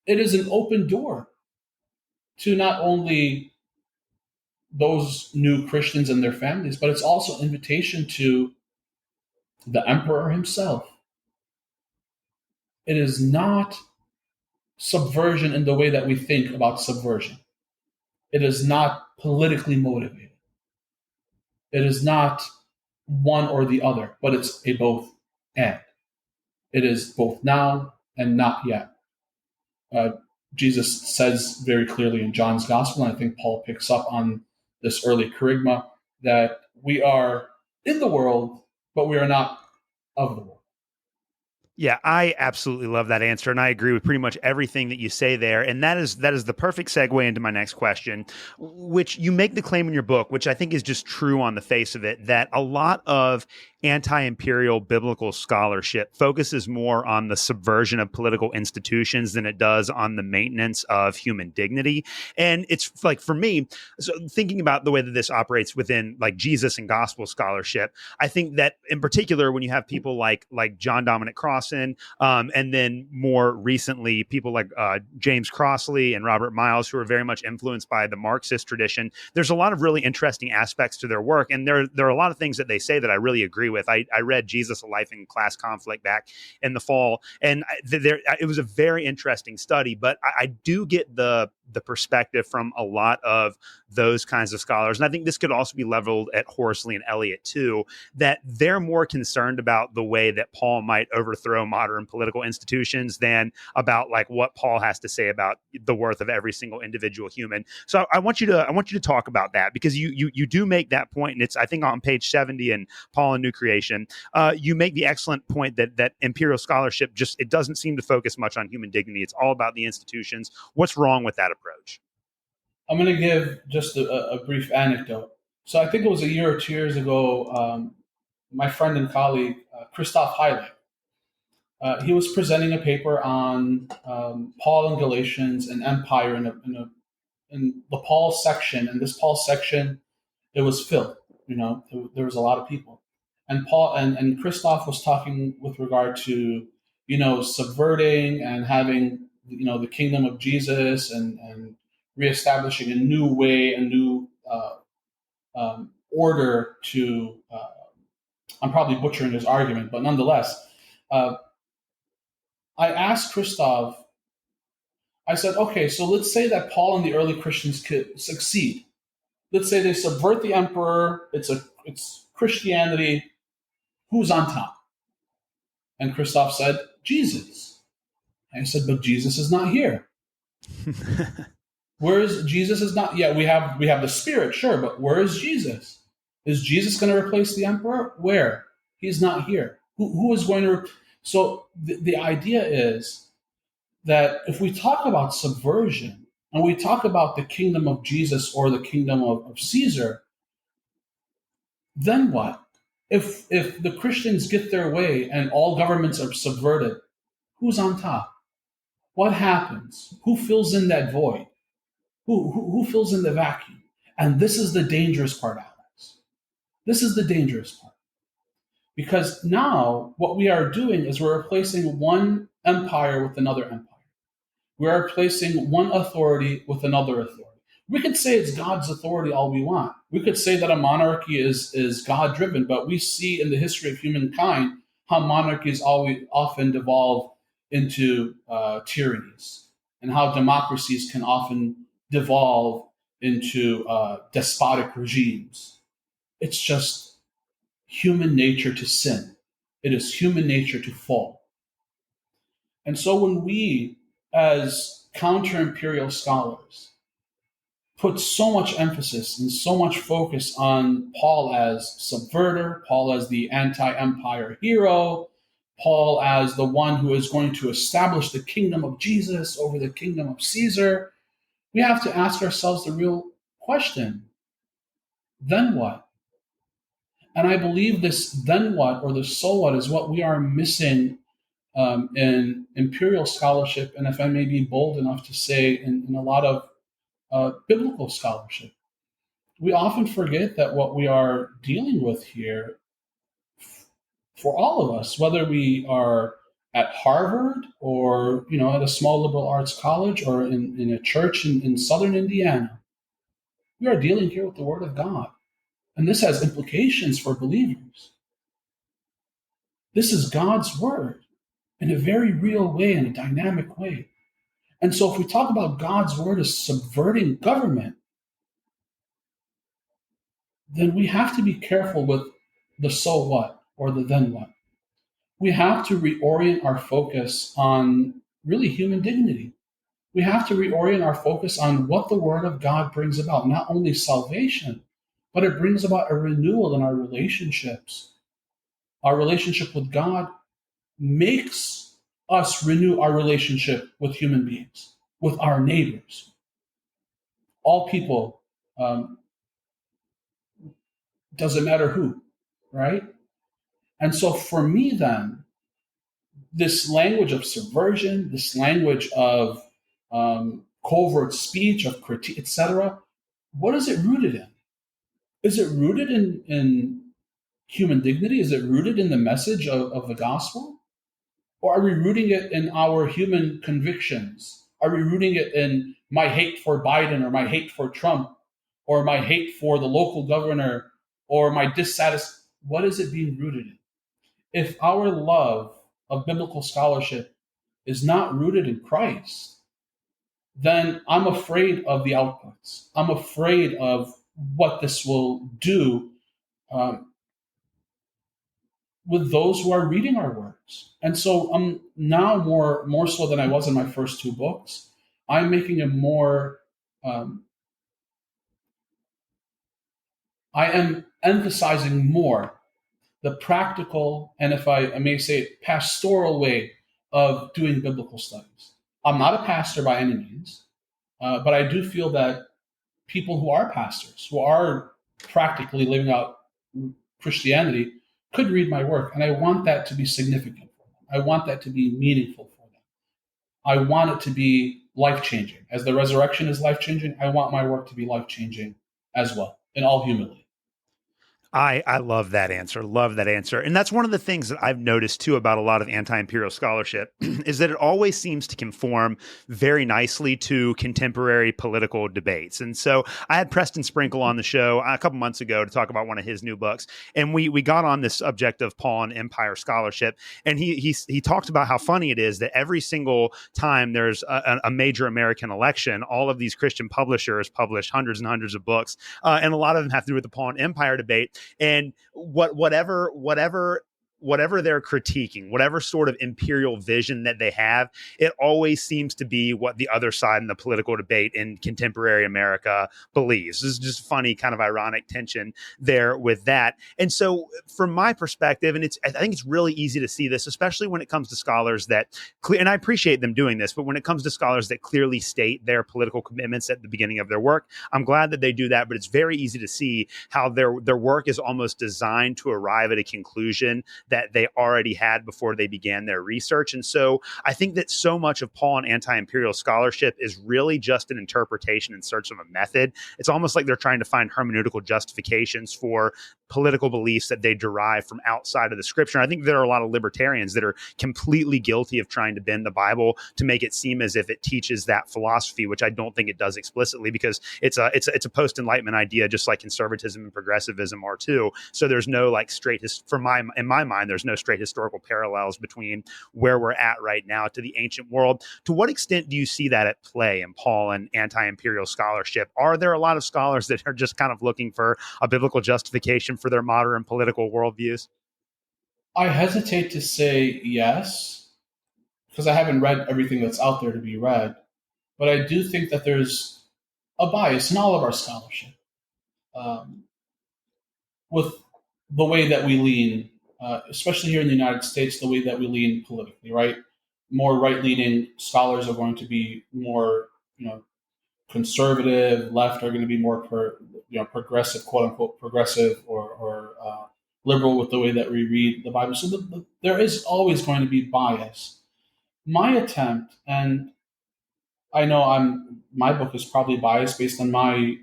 it is an open door to not only those new Christians and their families, but it's also an invitation to the emperor himself. It is not subversion in the way that we think about subversion. It is not politically motivated. It is not one or the other, but it's a both and. It is both now and not yet. Jesus says very clearly in John's gospel, and I think Paul picks up on this early kerygma, that we are in the world, but we are not of the world. Yeah, I absolutely love that answer, and I agree with pretty much everything that you say there. And that is the perfect segue into my next question, which you make the claim in your book, which I think is just true on the face of it, that a lot of anti-imperial biblical scholarship focuses more on the subversion of political institutions than it does on the maintenance of human dignity. And it's like, for me, so thinking about the way that this operates within like Jesus and gospel scholarship, I think that in particular, when you have people like John Dominic Crossan, and then more recently, people like James Crossley and Robert Miles, who are very much influenced by the Marxist tradition, there's a lot of really interesting aspects to their work. And there are a lot of things that they say that I really agree with. I read Jesus, A Life in Class Conflict back in the fall, and it was a very interesting study, but I do get the perspective from a lot of those kinds of scholars. And I think this could also be leveled at Horsley and Eliot too, that they're more concerned about the way that Paul might overthrow modern political institutions than about like what Paul has to say about the worth of every single individual human. So I want you to talk about that, because you do make that point, and it's, I think, on page 70 in Paul and New Creation. You make the excellent point that imperial scholarship it doesn't seem to focus much on human dignity. It's all about the institutions. What's wrong with that approach? I'm going to give just a brief anecdote. So I think it was a year or 2 years ago, my friend and colleague, Christoph Heilig, he was presenting a paper on Paul and Galatians and empire in the Paul section. And this Paul section, it was filled. There was a lot of people. And Paul and Christoph was talking with regard to, subverting and having, the kingdom of Jesus and reestablishing a new way, a new order to. I'm probably butchering his argument, but nonetheless, I asked Christoph. I said, okay, so let's say that Paul and the early Christians could succeed. Let's say they subvert the emperor. It's Christianity. Who's on top? And Christoph said, Jesus. And I said, but Jesus is not here. Where is Jesus? Is not. Yeah, we have the Spirit, sure, but where is Jesus? Is Jesus going to replace the emperor? Where? He's not here. Who is going to? So the idea is that if we talk about subversion and we talk about the kingdom of Jesus or the kingdom of Caesar, Then what? If the Christians get their way and all governments are subverted, who's on top? What happens? Who fills in that void? Who fills in the vacuum? And this is the dangerous part, Alex. This is the dangerous part. Because now what we are doing is we're replacing one empire with another empire. We are replacing one authority with another authority. We could say it's God's authority all we want. We could say that a monarchy is God driven, but we see in the history of humankind how monarchies always often devolve into tyrannies, and how democracies can often devolve into despotic regimes. It's just human nature to sin. It is human nature to fall. And so when we, as counter-imperial scholars, put so much emphasis and so much focus on Paul as subverter, Paul as the anti-empire hero, Paul as the one who is going to establish the kingdom of Jesus over the kingdom of Caesar, we have to ask ourselves the real question, then what? And I believe this then what or the so what is what we are missing in imperial scholarship, and if I may be bold enough to say, in a lot of biblical scholarship. We often forget that what we are dealing with here, for all of us, whether we are at Harvard or at a small liberal arts college or in a church in southern Indiana, we are dealing here with the Word of God. And this has implications for believers. This is God's Word in a very real way, in a dynamic way. And so if we talk about God's Word as subverting government, then we have to be careful with the so what or the then what. We have to reorient our focus on really human dignity. We have to reorient our focus on what the Word of God brings about, not only salvation, but it brings about a renewal in our relationships. Our relationship with God makes us renew our relationship with human beings, with our neighbors. All people, doesn't matter who, right? And so for me, then, this language of subversion, this language of covert speech, of critique, etc., what is it rooted in? Is it rooted in human dignity? Is it rooted in the message of the gospel? Or are we rooting it in our human convictions? Are we rooting it in my hate for Biden or my hate for Trump or my hate for the local governor or my dissatisfaction? What is it being rooted in? If our love of biblical scholarship is not rooted in Christ, then I'm afraid of the outputs. I'm afraid of what this will do with those who are reading our works. And so I'm now more so than I was in my first two books. I'm making a more I am emphasizing more the practical, and if I may say, pastoral way of doing biblical studies. I'm not a pastor by any means, but I do feel that people who are pastors, who are practically living out Christianity, could read my work, and I want that to be significant for them. I want that to be meaningful for them. I want it to be life-changing. As the resurrection is life-changing, I want my work to be life-changing as well, in all humility. I love that answer. Love that answer. And that's one of the things that I've noticed too about a lot of anti-imperial scholarship is that it always seems to conform very nicely to contemporary political debates. And so I had Preston Sprinkle on the show a couple months ago to talk about one of his new books. And we got on this subject of Paul and empire scholarship. And he talked about how funny it is that every single time there's a major American election, all of these Christian publishers publish hundreds and hundreds of books. And a lot of them have to do with the Paul and empire debate. And whatever whatever they're critiquing, whatever sort of imperial vision that they have, it always seems to be what the other side in the political debate in contemporary America believes. This is just funny, kind of ironic tension there with that. And so from my perspective, and I think it's really easy to see this, especially when it comes to scholars that, and I appreciate them doing this, but when it comes to scholars that clearly state their political commitments at the beginning of their work, I'm glad that they do that, but it's very easy to see how their work is almost designed to arrive at a conclusion that they already had before they began their research. And so I think that so much of Paul and anti-imperial scholarship is really just an interpretation in search of a method. It's almost like they're trying to find hermeneutical justifications for political beliefs that they derive from outside of the scripture. And I think there are a lot of libertarians that are completely guilty of trying to bend the Bible to make it seem as if it teaches that philosophy, which I don't think it does explicitly, because it's a post-Enlightenment idea, just like conservatism and progressivism are too. So there's no like in my mind, there's no straight historical parallels between where we're at right now to the ancient world. To what extent do you see that at play in Paul and anti-imperial scholarship? Are there a lot of scholars that are just kind of looking for a biblical justification for their modern political worldviews? I hesitate to say yes, because I haven't read everything that's out there to be read. But I do think that there's a bias in all of our scholarship with the way that we lean, especially here in the United States, the way that we lean politically, right? More right-leaning scholars are going to be more, conservative. Left are going to be more, progressive, quote unquote, progressive or liberal with the way that we read the Bible. So there is always going to be bias. My attempt, and I know my book is probably biased based on my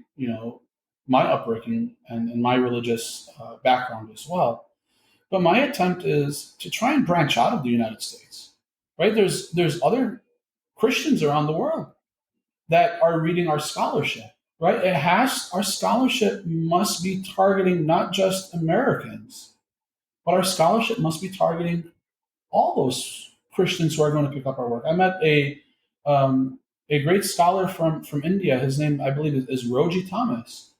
my upbringing and my religious background as well. But my attempt is to try and branch out of the United States. Right? There's other Christians around the world that are reading our scholarship. Right? Our scholarship must be targeting not just Americans, but our scholarship must be targeting all those Christians who are going to pick up our work. I met a great scholar from India. His name, I believe, is Roji Thomas.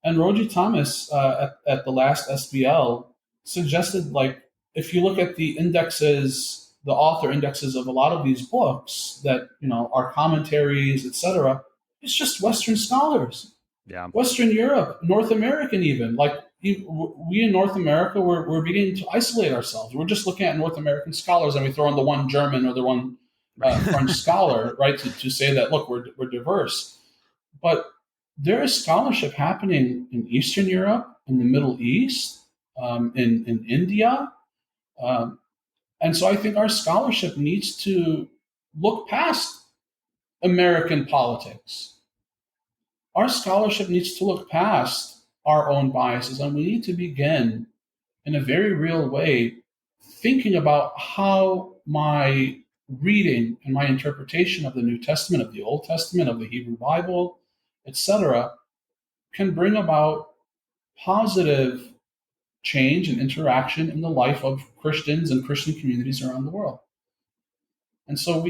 And Roji Thomas, at the last SBL, suggested, like, if you look at the indexes, the author indexes of a lot of these books that, are commentaries, etc., it's just Western scholars. Yeah. Western Europe, North American even. Like, we in North America, we're beginning to isolate ourselves. We're just looking at North American scholars, and we throw in the one German or the one French scholar, right, to say that, look, we're diverse. But there is scholarship happening in Eastern Europe, in the Middle East, in India. And so I think our scholarship needs to look past American politics. Our scholarship needs to look past our own biases, and we need to begin in a very real way thinking about how my reading and my interpretation of the New Testament, of the Old Testament, of the Hebrew Bible, etc., can bring about positive change and interaction in the life of Christians and Christian communities around the world. And so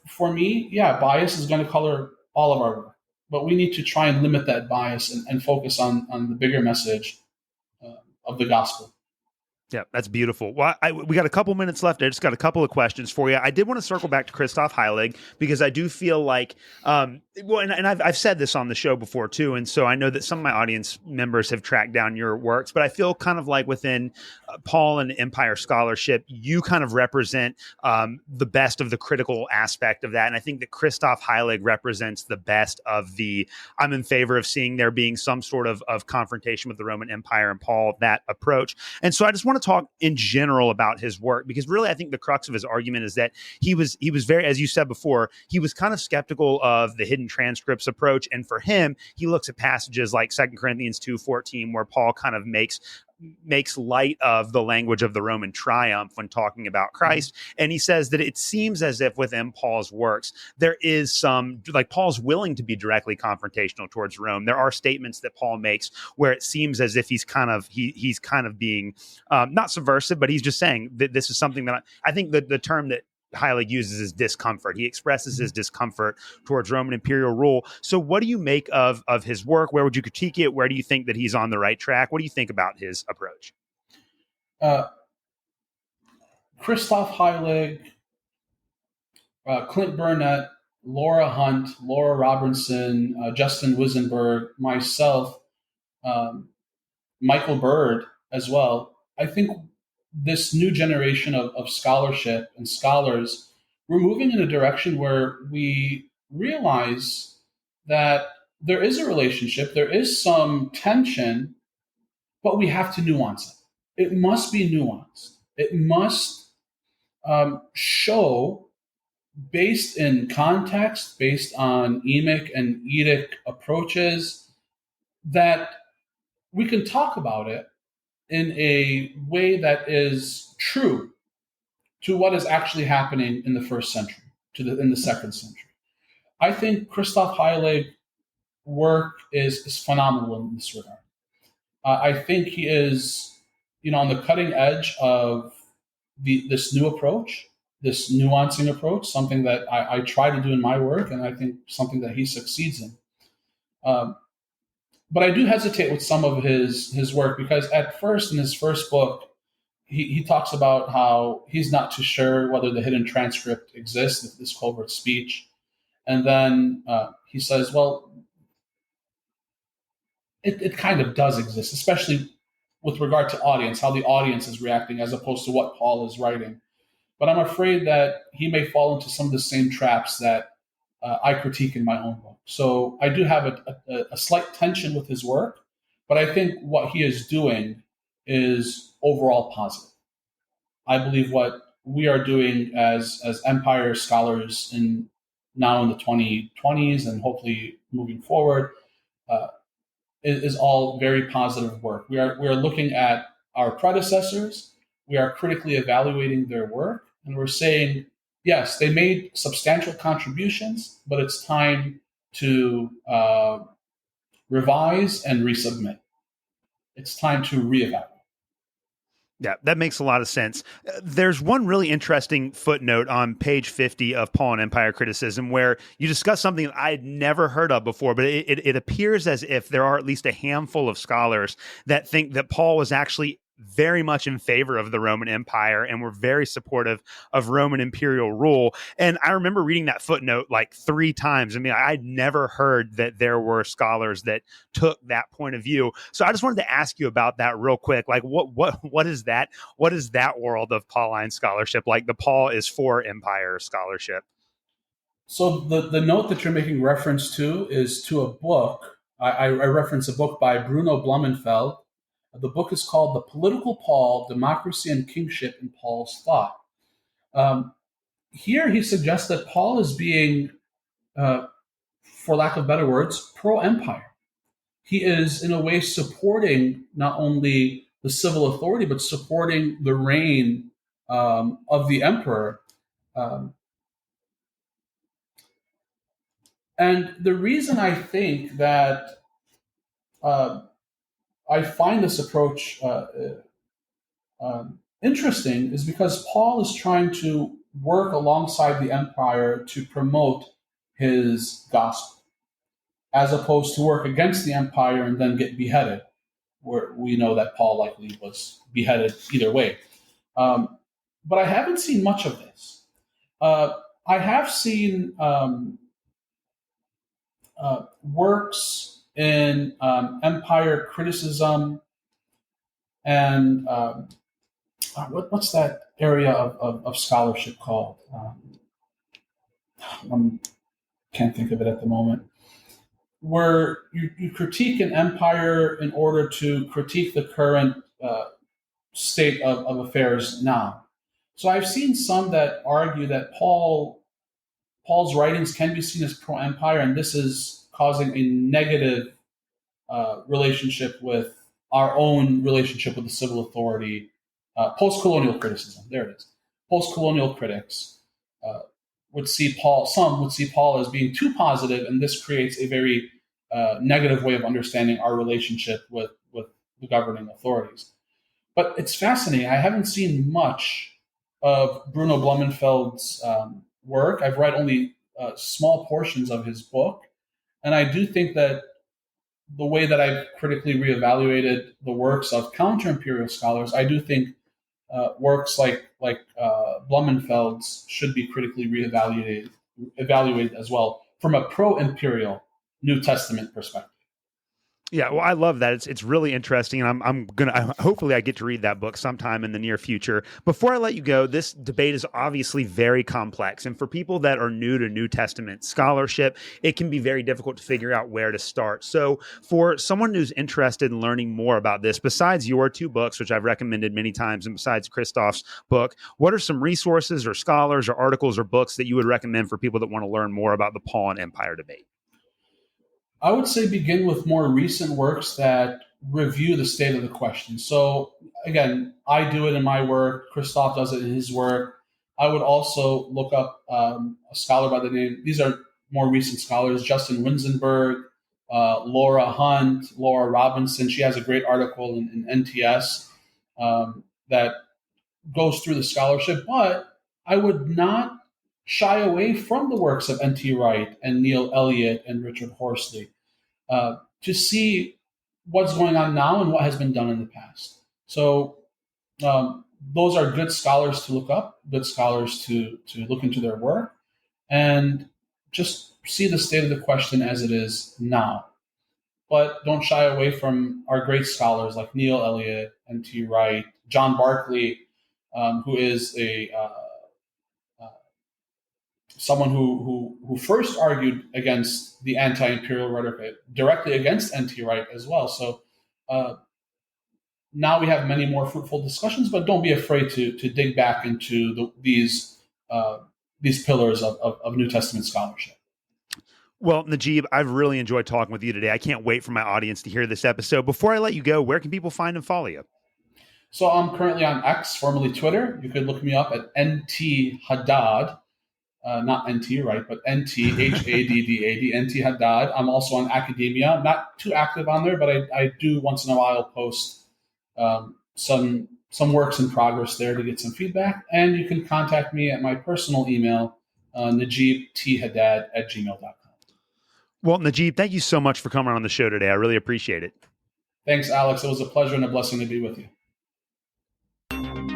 for me, bias is going to color all of our work, but we need to try and limit that bias and focus on the bigger message of the gospel. Yeah, that's beautiful. Well, we got a couple minutes left. I just got a couple of questions for you. I did want to circle back to Christoph Heilig because I do feel like, and I've said this on the show before too, and so I know that some of my audience members have tracked down your works, but I feel kind of like within Paul and Empire scholarship, you kind of represent the best of the critical aspect of that, and I think that Christoph Heilig represents the best of the, I'm in favor of seeing there being some sort of confrontation with the Roman Empire and Paul, that approach. And so I just want to talk in general about his work, because really I think the crux of his argument is that he was very, as you said before, he was kind of skeptical of the hidden transcripts approach. And for him, he looks at passages like 2 Corinthians 2:14, where Paul kind of makes light of the language of the Roman triumph when talking about Christ. And he says that it seems as if within Paul's works, there is some, like, Paul's willing to be directly confrontational towards Rome. There are statements that Paul makes where it seems as if he's kind of being not subversive, but he's just saying that this is something that I think that the term that Heilig uses is discomfort. He expresses his discomfort towards Roman imperial rule. So what do you make of his work? Where would you critique it? Where do you think that he's on the right track? What do you think about his approach? Christoph Heilig, Clint Burnett, Laura Hunt, Laura Robinson, Justin Wisenberg, myself, um, Michael Bird as well. I think this new generation of scholarship and scholars, we're moving in a direction where we realize that there is a relationship, there is some tension, but we have to nuance it. It must be nuanced. It must show, based in context, based on emic and etic approaches, that we can talk about it in a way that is true to what is actually happening in the first century, in the second century. I think Christoph Heilig work is phenomenal in this regard. I think he is, on the cutting edge of this new approach, this nuancing approach, something that I try to do in my work, and I think something that he succeeds in. Um, but I do hesitate with some of his work, because at first, in his first book, he talks about how he's not too sure whether the hidden transcript exists, this covert speech. And then he says, well, it kind of does exist, especially with regard to audience, how the audience is reacting as opposed to what Paul is writing. But I'm afraid that he may fall into some of the same traps that I critique in my own book. So I do have a slight tension with his work, but I think what he is doing is overall positive. I believe what we are doing as empire scholars now in the 2020s and hopefully moving forward uh, is all very positive work. We are looking at our predecessors. We are critically evaluating their work, and we're saying, yes, they made substantial contributions, but it's time to revise and resubmit. It's time to reevaluate. Yeah, that makes a lot of sense. There's one really interesting footnote on page 50 of Paul and Empire Criticism where you discuss something that I had never heard of before, but it appears as if there are at least a handful of scholars that think that Paul was actually very much in favor of the Roman Empire and were very supportive of Roman imperial rule. And I remember reading that footnote like 3 times. I mean, I'd never heard that there were scholars that took that point of view. So I just wanted to ask you about that real quick. Like, what is that? What is that world of Pauline scholarship? Like, the Paul is for empire scholarship. So the note that you're making reference to is to a book. I reference a book by Bruno Blumenfeld. The book is called The Political Paul, Democracy and Kingship in Paul's Thought. Here he suggests that Paul is being, for lack of better words, pro-empire. He is, in a way, supporting not only the civil authority, but supporting the reign of the emperor. Um, and the reason I think that I find this approach interesting is because Paul is trying to work alongside the empire to promote his gospel, as opposed to work against the empire and then get beheaded, where we know that Paul likely was beheaded either way. But I haven't seen much of this. I have seen works in empire criticism and what's that area of scholarship called? I can't think of it at the moment. Where you critique an empire in order to critique the current state of affairs now. So I've seen some that argue that Paul's writings can be seen as pro-empire, and this is causing a negative relationship with our own relationship with the civil authority. Post-colonial criticism, there it is. Post-colonial critics some would see Paul as being too positive, and this creates a very negative way of understanding our relationship with the governing authorities. But it's fascinating. I haven't seen much of Bruno Blumenfeld's work. I've read only small portions of his book, and I do think that the way that I've critically reevaluated the works of counter-imperial scholars, I do think works like Blumenfeld's should be critically evaluated as well from a pro-imperial New Testament perspective. Yeah, well, I love that. It's really interesting, and I'm gonna hopefully I get to read that book sometime in the near future. Before I let you go, this debate is obviously very complex, and for people that are new to New Testament scholarship, it can be very difficult to figure out where to start. So, for someone who's interested in learning more about this, besides your two books, which I've recommended many times, and besides Christoph's book, what are some resources or scholars or articles or books that you would recommend for people that want to learn more about the Paul and Empire debate? I would say begin with more recent works that review the state of the question. So again, I do it in my work. Christoph does it in his work. I would also look up a scholar by the name, these are more recent scholars, Justin Winzenberg, Laura Hunt, Laura Robinson. She has a great article in NTS that goes through the scholarship, but I would not shy away from the works of N.T. Wright and Neil Elliott and Richard Horsley to see what's going on now and what has been done in the past. So those are good scholars to look up, good scholars to look into their work, and just see the state of the question as it is now. But don't shy away from our great scholars like Neil Elliott, N.T. Wright, John Barclay, who is someone who first argued against the anti-imperial rhetoric, directly against N.T. Wright as well. So now we have many more fruitful discussions, but don't be afraid to dig back into these pillars of New Testament scholarship. Well, Najeeb, I've really enjoyed talking with you today. I can't wait for my audience to hear this episode. Before I let you go, where can people find and follow you? So I'm currently on X, formerly Twitter. You could look me up at NT Haddad. Not NT, right, but NT, Haddad, NT Haddad. I'm also on academia. I'm not too active on there, but I do once in a while post some works in progress there to get some feedback. And you can contact me at my personal email, najeebthaddad@gmail.com. Well, Najeeb, thank you so much for coming on the show today. I really appreciate it. Thanks, Alex. It was a pleasure and a blessing to be with you.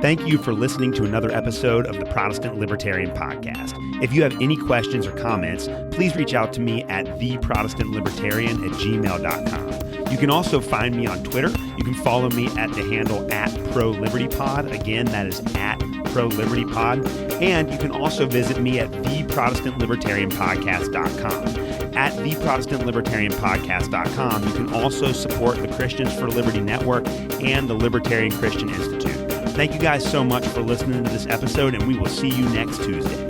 Thank you for listening to another episode of the Protestant Libertarian Podcast. If you have any questions or comments, please reach out to me at theprotestantlibertarian@gmail.com. You can also find me on Twitter. You can follow me at the handle @ProLibertyPod. Again, that is @ProLibertyPod. And you can also visit me at theprotestantlibertarianpodcast.com. At theprotestantlibertarianpodcast.com, you can also support the Christians for Liberty Network and the Libertarian Christian Institute. Thank you guys so much for listening to this episode, and we will see you next Tuesday.